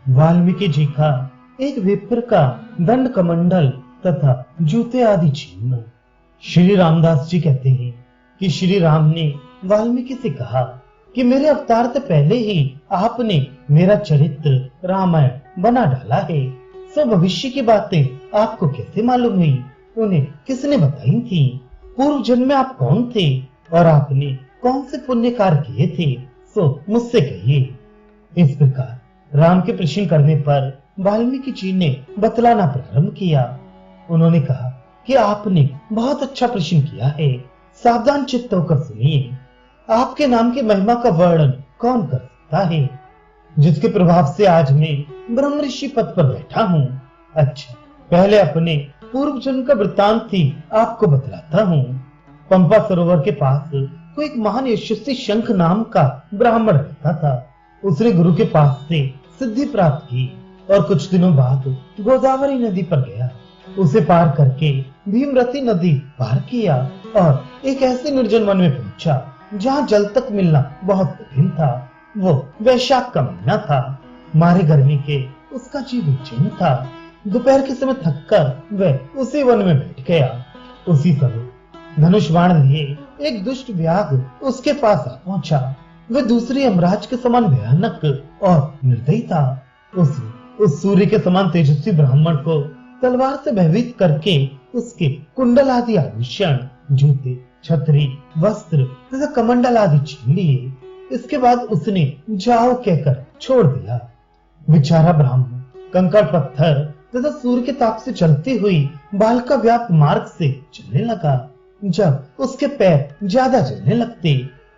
वाल्मीकि जी का एक विप्र का दंड कमंडल तथा जूते आदि छीनना। श्री रामदास जी कहते हैं कि श्री राम ने वाल्मीकि से कहा कि मेरे अवतार से पहले ही आपने मेरा चरित्र रामायण बना डाला है। सो भविष्य की बातें आपको कैसे मालूम हुई? उन्हें किसने बताई थी? पूर्व जन्म में आप कौन थे और आपने कौन से पुण्य कार्य किए थे? सो मुझसे कहिए। इस प्रकार राम के प्रश्न करने पर वाल्मीकि जी ने बतलाना प्रारंभ किया। उन्होंने कहा कि आपने बहुत अच्छा प्रश्न किया है। सावधान चित्त होकर सुनिए। आपके नाम की महिमा का वर्णन कौन कर सकता है, जिसके प्रभाव से आज मैं ब्रह्म ऋषि पद पर बैठा हूँ। अच्छा, पहले अपने पूर्व जन्म का वृत्तांत ही आपको बतलाता हूँ। पंपा सरोवर के पास कोई एक महान यशस्वी शंख नाम का ब्राह्मण रहता था। उसने गुरु के पास से सिद्धि प्राप्त की और कुछ दिनों बाद गोदावरी नदी पर गया। उसे पार करके भीमरती नदी पार किया और एक ऐसे निर्जन वन में पहुंचा जहाँ जल तक मिलना बहुत कठिन था। वो वैशाख का महीना था। मारे गर्मी के उसका जीव बेचैन था। दोपहर के समय थककर वह उसी वन में बैठ गया। उसी समय धनुष बाण लिए एक दुष्ट व्याघ्र उसके पास आ पहुंचा। वह दूसरे यमराज के समान भयानक और निर्दयी था। उसने उस सूर्य के समान तेजस्वी ब्राह्मण को तलवार से भयभीत करके उसके कुंडल आदि आभूषण, जूते, छतरी, वस्त्र तथा कमंडल आदि छीन लिए। इसके बाद उसने जाओ कहकर छोड़ दिया। बेचारा ब्राह्मण कंकड़ पत्थर तथा सूर्य के ताप से चलती हुई बाल का व्याप्त मार्ग से चलने लगा। जब उसके पैर ज्यादा जलने लगते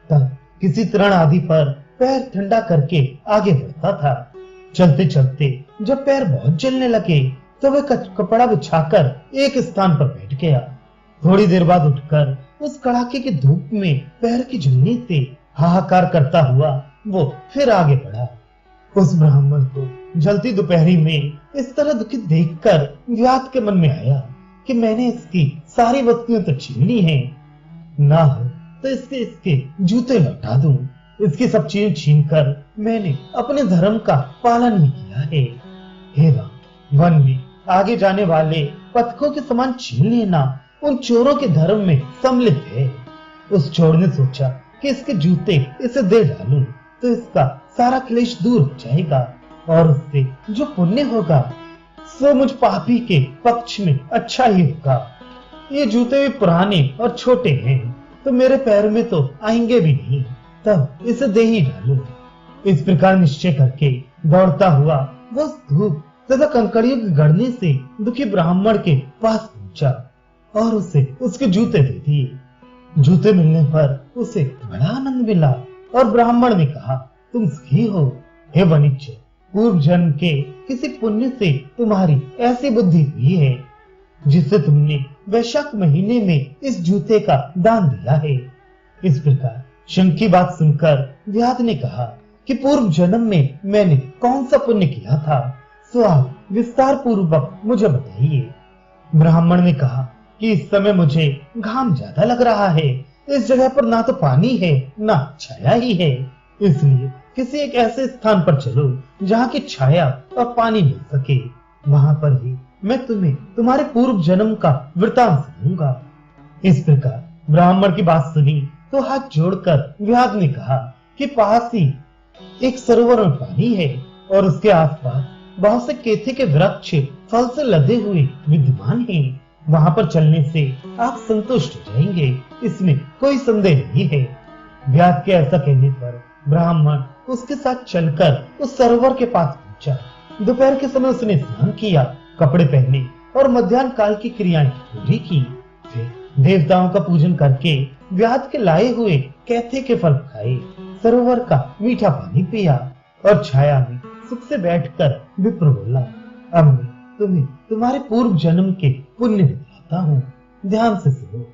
तब किसी तृण आदि पर पैर ठंडा करके आगे बढ़ता था। चलते चलते जब पैर बहुत जलने लगे तो वह कपड़ा बिछाकर एक स्थान पर बैठ गया। थोड़ी देर बाद उठकर उस कड़ाके की धूप में पैर की जलने से हाहाकार करता हुआ वो फिर आगे बढ़ा। उस ब्राह्मण को जलती दोपहरी में इस तरह दुखित देखकर व्याध के मन में आया कि मैंने इसकी सारी वस्तुएं तो छीन ली हैं, ना हो तो इसके जूते लौटा दूं। इसकी सब चीजें छीनकर मैंने अपने धर्म का पालन भी किया है। हे राम, वन में आगे जाने वाले पथकों के समान छीन लेना उन चोरों के धर्म में सम्मिलित है। उस चोर ने सोचा कि इसके जूते इसे दे डालूं तो इसका सारा क्लेश दूर हो जाएगा और उससे जो पुण्य होगा सो मुझ पापी के पक्ष में अच्छा ही होगा। ये जूते भी पुराने और छोटे हैं तो मेरे पैर में तो आएंगे भी नहीं, तब इसे दे ही डालूं। इस प्रकार निश्चय करके दौड़ता हुआ वो धूप तथा कंकड़ियों के गड़ने से दुखी ब्राह्मण के पास पहुंचा और उसे उसके जूते दे दिए। जूते मिलने पर उसे बड़ा आनंद मिला और ब्राह्मण ने कहा, तुम सुखी हो। हे वनिच्य, पूर्व जन्म के किसी पुण्य से तुम्हारी ऐसी बुद्धि हुई है जिससे तुमने वैशाख महीने में इस जूते का दान दिया है। इस प्रकार शंख की बात सुनकर व्याध ने कहा कि पूर्व जन्म में मैंने कौन सा पुण्य किया था, सो आप विस्तार पूर्वक मुझे बताइए। ब्राह्मण ने कहा कि इस समय मुझे घाम ज्यादा लग रहा है। इस जगह पर ना तो पानी है ना छाया ही है, इसलिए किसी एक ऐसे स्थान पर चलो जहाँ की छाया और पानी मिल सके। वहां पर ही मैं तुम्हें तुम्हारे पूर्व जन्म का वृतांत सुनाऊंगा। इस प्रकार ब्राह्मण की बात सुनी तो हाथ जोड़कर व्याध ने कहा कि पास ही एक सरोवर में पानी है और उसके आसपास बहुत से केथे के वृक्ष फल से लदे हुए विद्यमान हैं। वहां पर चलने से आप संतुष्ट हो जाएंगे, इसमें कोई संदेह नहीं है। व्याध के ऐसा कहने पर ब्राह्मण उसके साथ चलकर उस सरोवर के पास पहुंचा। दोपहर के समय उसने स्नान किया, कपड़े पहने और मध्याह्न काल की क्रियाएं पूरी की। फिर देवताओं का पूजन करके व्याध के लाए हुए कैथे के फल खाए, सरोवर का मीठा पानी पिया और छाया में सुख से बैठकर विप्र बोला, अब मैं तुम्हें तुम्हारे पूर्व जन्म के पुण्य बताता हूँ, ध्यान से सुनो।